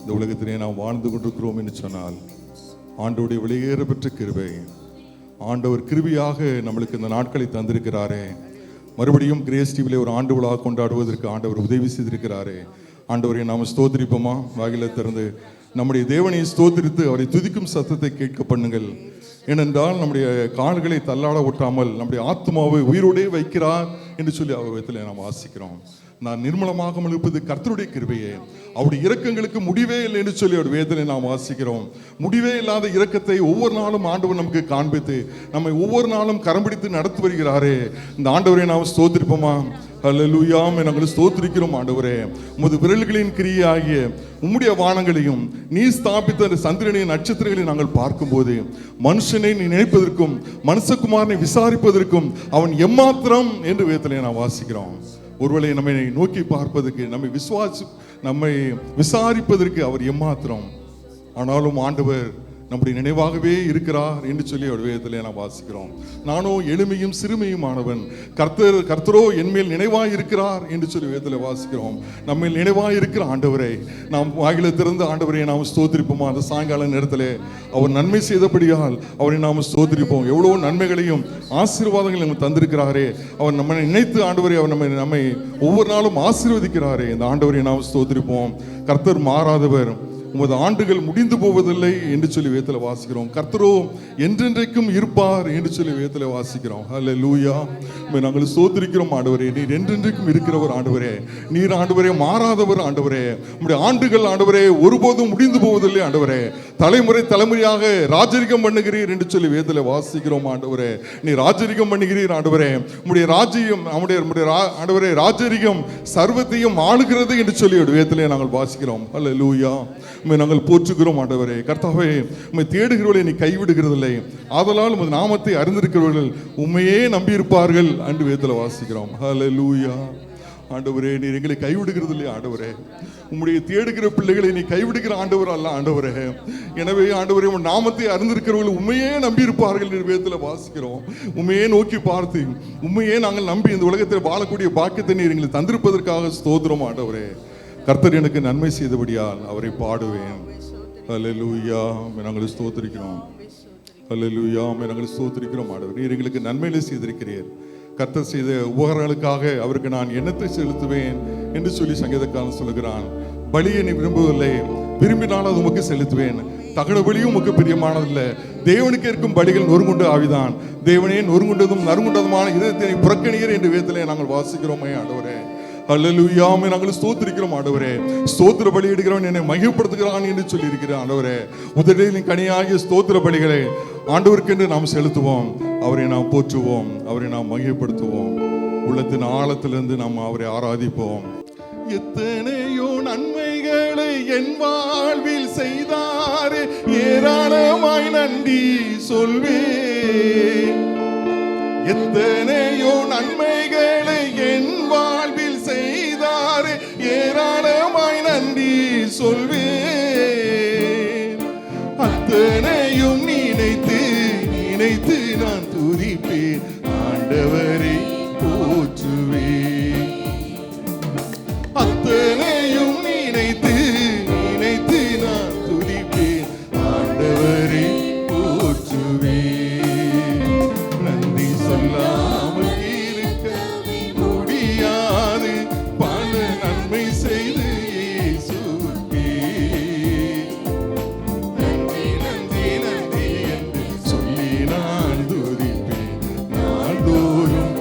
இந்த உலகத்திலே நாம் வாழ்ந்து கொண்டிருக்கிறோம் என்று சொன்னால் ஆண்டவருடைய வெளியேற பெற்ற கிருபை, ஆண்டவர் கிருபியாக நம்மளுக்கு இந்த நாட்களை தந்திருக்கிறாரே. மறுபடியும் கிரேஸ் டிவிலே ஒரு ஆண்டு விழா கொண்டாடுவதற்கு ஆண்டவர் உதவி செய்திருக்கிறாரே. ஆண்டவரை நாம் ஸ்தோத்திரிப்போமா? வாயில திறந்து நம்முடைய தேவனை ஸ்தோத்திரித்து அவரை துதிக்கும் சத்தத்தை கேட்க பண்ணுங்கள். ஏனென்றால் நம்முடைய கால்களை தள்ளாட ஒட்டாமல் நம்முடைய ஆத்மாவை உயிரோடே வைக்கிறார் என்று சொல்லி அவர் நாம் வாசிக்கிறோம். நான் நிர்மலமாக இருப்பது கர்த்தருடைய கிருபையே, அவருடைய இரக்கங்களுக்கு முடிவே இல்லை என்று சொல்லி அவர் வேதனை நாம் வாசிக்கிறோம். முடிவே இல்லாத இரக்கத்தை ஒவ்வொரு நாளும் ஆண்டவர் நமக்கு காண்பித்து நம்மை ஒவ்வொரு நாளும் கரம் பிடித்து நடத்தி வருகிறாரே. இந்த ஆண்டவரை நாம் ஸ்தோத்திரிப்போமா? அல்லேலூயா, நாங்கள் ஸ்தோத்திரிக்கிறோம் ஆண்டவரே. உமது விரல்களின் கிரியாகிய உம்முடைய வானங்களையும் நீ ஸ்தாபித்த அந்த சந்திரனின் நட்சத்திரங்களையும் நாங்கள் பார்க்கும்போது மனுஷனை நீ நினைப்பதற்கும் மனுஷகுமாரனை விசாரிப்பதற்கும் அவன் எம்மாத்திரம் என்று வேதனை நாம் வாசிக்கிறோம். ஒருவேளை நம்மை நோக்கி பார்ப்பதற்கு, நம்மை விசாரிப்பதற்கு அவர் எம்மாத்திரம். ஆனாலும் ஆண்டவர் நம்முடைய நினைவாகவே இருக்கிறார் என்று சொல்லி அவர் வேதத்திலே நாம் வாசிக்கிறோம். நானோ எளிமையும் சிறுமையுமானவன், கர்த்தரோ என்மேல் நினைவாய் இருக்கிறார் என்று சொல்லி வேதத்திலே வாசிக்கிறோம். நம்ம நினைவாய் இருக்கிற ஆண்டவரை நாம் வாயில திறந்து ஆண்டவரை நாம் ஸ்தோத்திரிப்போமா? அந்த சாயங்கால நேரத்திலே அவர் நன்மை செய்தபடியால் அவரை நாம் ஸ்தோத்திரிப்போம். எவ்வளோ நன்மைகளையும் ஆசீர்வாதங்களையும் தந்திருக்கிறாரே. அவர் நம்மை நினைத்து ஆண்டவரை அவர் நம்மை ஒவ்வொரு நாளும் ஆசீர்வதிக்கிறாரே. இந்த ஆண்டவரை நாம் ஸ்தோத்திரிப்போம். கர்த்தர் மாறாதவர், உமது ஆண்டுகள் முடிந்து போவதில்லை என்று சொல்லி வேதத்தில் வாசிக்கிறோம். கர்த்தரோ என்றென்றைக்கும் இருப்பார் என்று சொல்லி வேதத்தில் வாசிக்கிறோம். அல்லேலூயா, நாங்கள் ஸ்தோத்திரிக்கிறோம் ஆண்டவரே. நீர் என்றென்றைக்கும் இருக்கிறவர் ஆண்டவரே. நீர் ஆண்டவரே மாறாதவர் ஆண்டவரே. உம்முடைய ஆண்டுகள் ஆண்டவரே ஒருபோதும் முடிந்து போவதில்லை ஆண்டவரே. தலைமுறை தலைமுறையாக ராஜரிகம் பண்ணுகிறீர் என்று சொல்லி வேதத்தில் வாசிக்கிறோம் ஆண்டவரே. நீ ராஜரிகம் பண்ணுகிறீர் ஆண்டவரே. உம்முடைய ராஜ்யம் ஆண்டவரே ராஜரிகம் சர்வத்தையும் ஆளுகிறது என்று சொல்லி வேதத்திலே நாங்கள் வாசிக்கிறோம். அல்லேலூயா, நாங்கள் போற்றுகிறோம் ஆண்டவரே. கர்த்தாவே, உம்மை தேடுகிறவர்களை நீ கைவிடுகிறதில்லை, ஆதலால் உமது நாமத்தை அறிந்திருக்கிறவர்கள் உம்மையே நம்பியிருப்பார்கள் என்று வேதத்தில் வாசிக்கிறோம். ஹல்லேலூயா. ஆண்டவரே, நீர் எங்களை கைவிடுகிறது இல்லையா ஆண்டவரே? உம்முடைய தேடுகிற பிள்ளைகளை நீ கைவிடுகிற ஆண்டவர் அல்ல ஆண்டவரே. எனவே ஆண்டவரே, உன் நாமத்தை அறிந்திருக்கிறவர்கள் உண்மையே நம்பியிருப்பார்கள் என்று வேதத்தில் வாசிக்கிறோம். உண்மையே நோக்கி பார்த்து உண்மையே நாங்கள் நம்பி இந்த உலகத்தில் வாழக்கூடிய பாக்கியத்தை நீர் எங்களை தந்திருப்பதற்காக ஸ்தோத்திரம் ஆண்டவரே. கர்த்தர் எனக்கு நன்மை செய்தபடியால் அவரை பாடுவேன். அல்லேலூயா, நாங்கள் ஸ்தோத்திரிக்கிறோம். அல்லேலூயா, நாங்கள் ஸ்தோத்திரிக்கிறோம் ஆண்டவர். நீர் எங்களுக்கு நன்மையிலே செய்திருக்கிறீர். கர்த்தர் செய்த உபகாரங்களுக்காக அவருக்கு நான் எண்ணத்தை செலுத்துவேன் என்று சொல்லி சங்கீதக்காரன் சொல்லுகிறான். பலியை நீ விரும்பவில்லை, விரும்பினால் அது உமக்கு செலுத்துவேன். தகன பலியும் உமக்கு பிரியமானதில்லை. தேவனுக்கு இருக்கும் பலிகள் நொறுங்குண்டு ஆவிதான். தேவனே நொறுங்குண்டதும் நறுங்குண்டதுமான இதயத்தை புறக்கணியர் என்று வேதத்திலே நாங்கள் வாசிக்கிறோமே ஆண்டவரே. அல்லேலூயா, நாங்கள் ஸ்தோத்திரிக்கிறோம் ஆண்டவரே. ஸ்தோத்திர பலி எடுக்கிறவன் என்னை மகிழ்ப்படுத்துகிறான் என்று சொல்லி இருக்கிறான் ஆண்டவரே. உதடுகளின் கனியாகிய ஸ்தோத்திர பலிகளை ஆண்டவருக்கு என்று நாம் செலுத்துவோம். அவரை நாம் போற்றுவோம், அவரை நாம் மகிழ்ப்படுத்துவோம். உள்ளத்தின் ஆழத்திலிருந்து நாம் அவரை ஆராதிப்போம். எத்தனையோ நன்மைகளை என் வாழ்வில் செய்தாரே, ஏராளமாய் நன்றி சொல்வேன். எத்தனையோ நன்மைகளை என் வாழ்வில் செய்தாரே, ஏராளமாய் நன்றி சொல்வேன். அத்தனையும் நினைத்து நினைத்து நான் துதிப்பேன், ஆண்டவரை போற்றுவேன். அத்தனையும் நினைத்து நினைத்து நான் துதிப்பேன், ஆண்டவரை போற்றுவேன். நன்றி சொல்லாமல் இருக்க முடியாது, பல நன்மை செய்து இயேசுவுக்கே நன்றி நன்றி நன்றி என்று சொல்லி நான் துதிப்பேன். நாள்தோறும்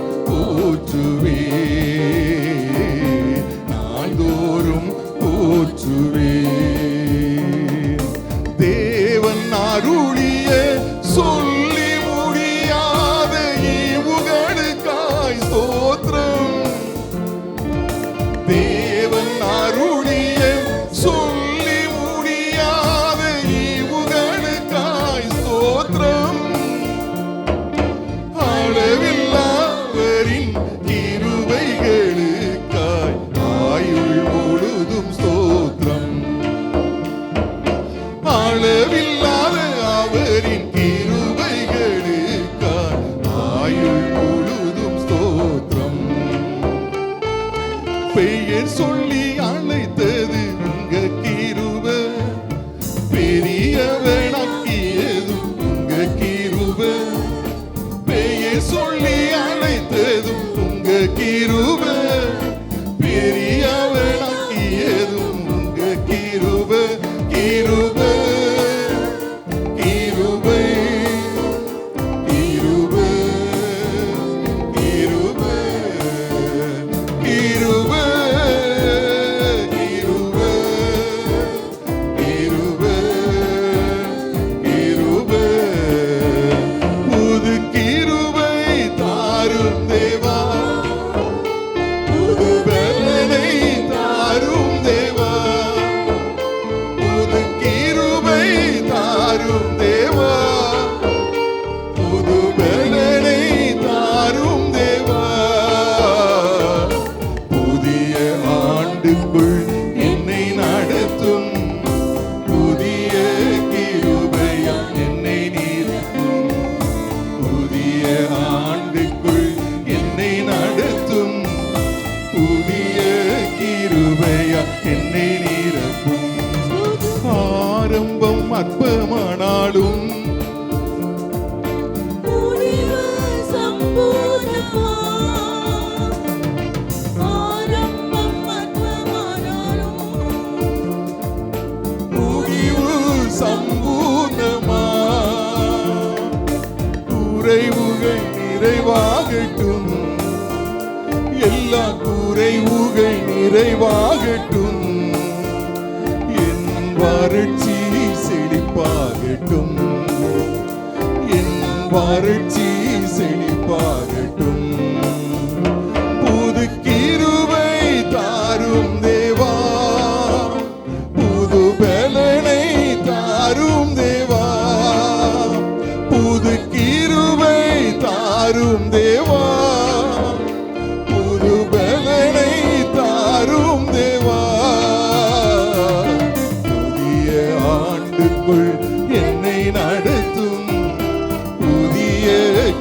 கிருபை கிருபை கிருபை கிருபை கிருபை கிருபை கிருபை கிருபை கிருபை புது கிருபை தாரும் தேவா புது பலனை தாரும் தேவா புது கிருபை தாரும் தேவா புது பலனை தாரும் தேவா புதிய ஆண்டுக்குள் என்னை நடத்தும் புதிய கிருபையா என்னை நீக்கும் புதிய ஆண்டுக்குள் என்னை நடத்தும் புதிய கிருபையா என்னை நிரப்பும் ஆரம்பம் அற்பமானாலும் முடிவு சம்பூர்ணமா ஆரம்பம் அற்பமானாலும் முடிவு சம்பூர்ணமா குறைவுகள் நிறைவாகட்டும் எல்லா குறைவுகள் நிறைவாகட்டும் என் வறட்சி செழிப்பாகட்டும் என் வறட்சி செழிப்பாகட்டும் புது கிருபை தாரும் தேவா புது பலனை தாரும் தேவா புது கிருபை தாரும் தேவா புது பலனை தாரும் தேவா புதிய ஆண்டுக்குள் என்னை நடத்தும் புதிய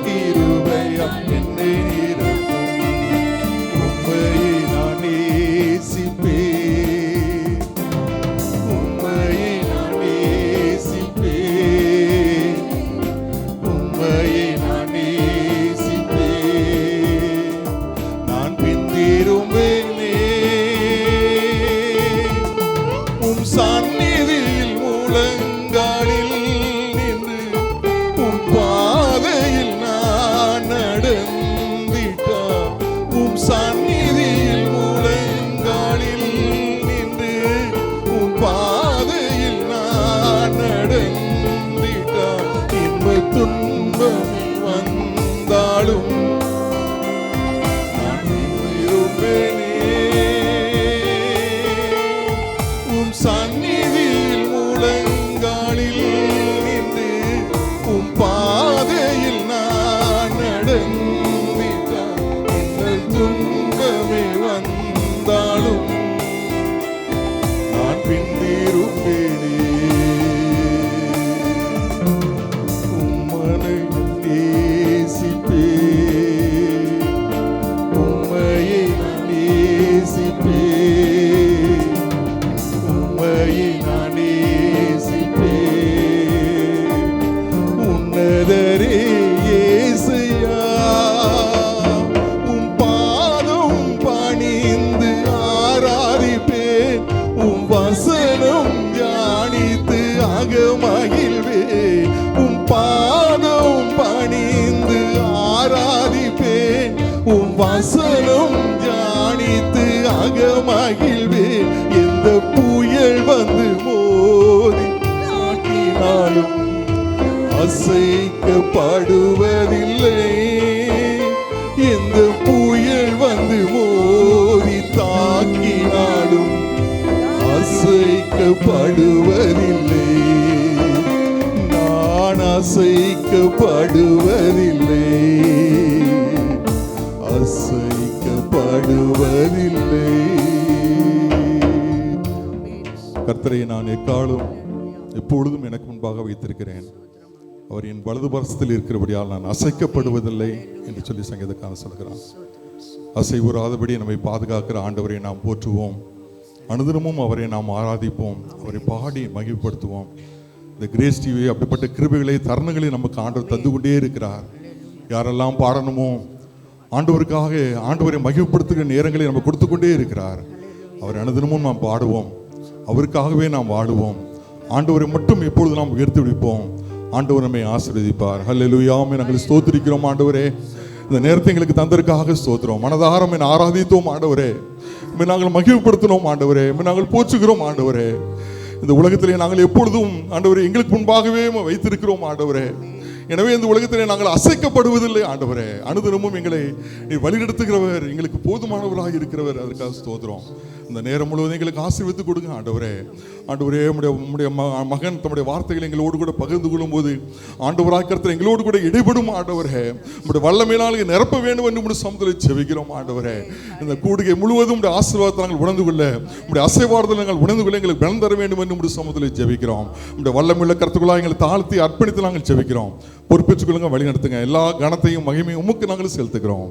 கிருபையா என்னை நிரப்பும் உம்மையை நான் நேசிப்பேன் உம்மையை நான் நேசிப்பேன் உம்மையை நான் நேசிப்பேன் நான் பிந்திரும்பேனே உம் சந்நிதியில் முழங்காலில் நின்று உம் பாதையில் நான் நடந்திட்டார் உம் சந்நிதியில் முழங்காலில் நின்று உம் பாதையில் நான் நடந்திட்டார் இன்ப துன்பம் வந்தாலும் நான் இருப்பேனே உம் சந்நிதியில் முழங்காலில் நின்று உம் பாதையில் நான் நடந்திட்டார் இன்னல் துன்பமே வந்தாலும் நான் பிந்திருப்பேனே உம்மனை நேசிப்பேன் உம்மையை நான் நேசிப்பேன் உம்மையை நான் நேசிப்பேன் உன்னதரே இயேசுயா உம் பாதம் பணிந்து ஆராதிப்பேன் உம் வசனம் தியானித்து அகமகிழ்வேன் உம் பாதம் பணிந்து ஆராதிப்பேன் உம் வசனம் தியானித்து அகமகிழ்வேன் எந்த புயல் வந்து மோதி தாக்கினாலும் அசைக்கப்படுவதில்லை எந்த புயல் வந்து மோதி தாக்கினாலும் அசைக்கப்படுவதில்லை நான் அசைக்கப்படுவதில்லை அசைக்கப்படுவதில்லை கர்த்தரை நான் எக்காலும் எப்பொழுதும் எனக்கு முன்பாக வைத்திருக்கிறேன் அவர் என் வலது பரசத்தில் இருக்கிறபடியால் நான் அசைக்கப்படுவதில்லை என்று சொல்லி சங்கீதக்காரன் சொல்கிறான் அசைவுறாதபடி நம்மை பாதுகாக்கிற ஆண்டவரை நாம் போற்றுவோம் அனுதினமும் அவரை நாம் ஆராதிப்போம் அவரை பாடி மகிழ்ப்படுத்துவோம் இந்த கிரேஸ் டிவி அப்படிப்பட்ட கிருபைகளை தருணங்களை நமக்கு ஆண்டவர் தந்து கொண்டே இருக்கிறார் யாரெல்லாம் பாடணுமோ ஆண்டவருக்காக ஆண்டவரை மகிழ்ப்படுத்துகிற நேரங்களை நம்ம கொடுத்து கொண்டே இருக்கிறார் அவர் அனுதினமும் நாம் பாடுவோம் அவருக்காகவே நாம் வாழுவோம். ஆண்டவரை மட்டும் எப்பொழுது நாம் உயர்த்தி விடுப்போம். ஆண்டவர் நம்மை ஆசீர்வதிப்பார். ஹல்லேலூயா. நாங்கள் ஸ்தோத்திரிக்கிறோம் ஆண்டவரே. இந்த நேரத்தை எங்களுக்கு தந்ததற்காக ஸ்தோத்திரம். மனதாரம் ஆராதித்தோம் ஆண்டவரே. நாங்கள் மகிழ்வுபடுத்தினோம் ஆண்டவரே. நாங்கள் போற்றுகிறோம் ஆண்டவரே. இந்த உலகத்திலே நாங்கள் எப்பொழுதும் ஆண்டவரே எங்களுக்கு முன்பாகவே வைத்திருக்கிறோம் ஆண்டவரே. எனவே இந்த உலகத்திலே நாங்கள் அசைக்கப்படுவதில்லை ஆண்டவரே. அனுதினமும் எங்களை நீ வழிநடத்துகிறவர், எங்களுக்கு போதுமானவராக இருக்கிறவர். அதற்காக ஸ்தோத்திரம். இந்த நேரம் முழுவதும் எங்களுக்கு ஆசீர்வதித்து கொடுங்க ஆண்டவரே. ஆண்டவரே, உம்முடைய மகன் தம்முடைய வார்த்தைகளை எங்களோடு கூட பகிர்ந்து கொள்ளும் போது ஆண்டவராக கர்த்தர் எங்களோடு கூட இடைபடும் ஆண்டவரே. உம்முடைய வல்லமையினால் நிரப்ப வேண்டும் என்று உம்முடைய சமூகத்தில் ஜெபிக்கிறோம் ஆண்டவரே. இந்த கூடுகை முழுவதும் உம்முடைய ஆசீர்வாதத்தை நாங்கள் உணர்ந்து கொள்ள, உம்முடைய அசைவாறுதல் நாங்கள் உணர்ந்து கொள்ள எங்களுக்கு பலன் தர வேண்டும் என்று உம்முடைய சமூகத்தில் ஜெபிக்கிறோம். உம்முடைய வல்லமையுள்ள கருத்துக்களாக எங்களை தாழ்த்தி அர்ப்பணித்து நாங்கள் ஜெபிக்கிறோம். பொறுப்பேற்றுக் கொள்ளுங்க, வழி நடத்துங்க. எல்லா கனத்தையும் மகிமையும் உமக்கு நாங்கள் செலுத்துகிறோம்.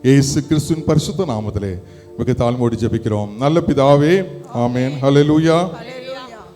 இயேசு கிறிஸ்துவின் பரிசுத்த நாமத்திலே மிக தாழ்மையோடு ஜெபிக்கிறோம் நல்ல பிதாவே. ஆமென். ஹல்லேலூயா.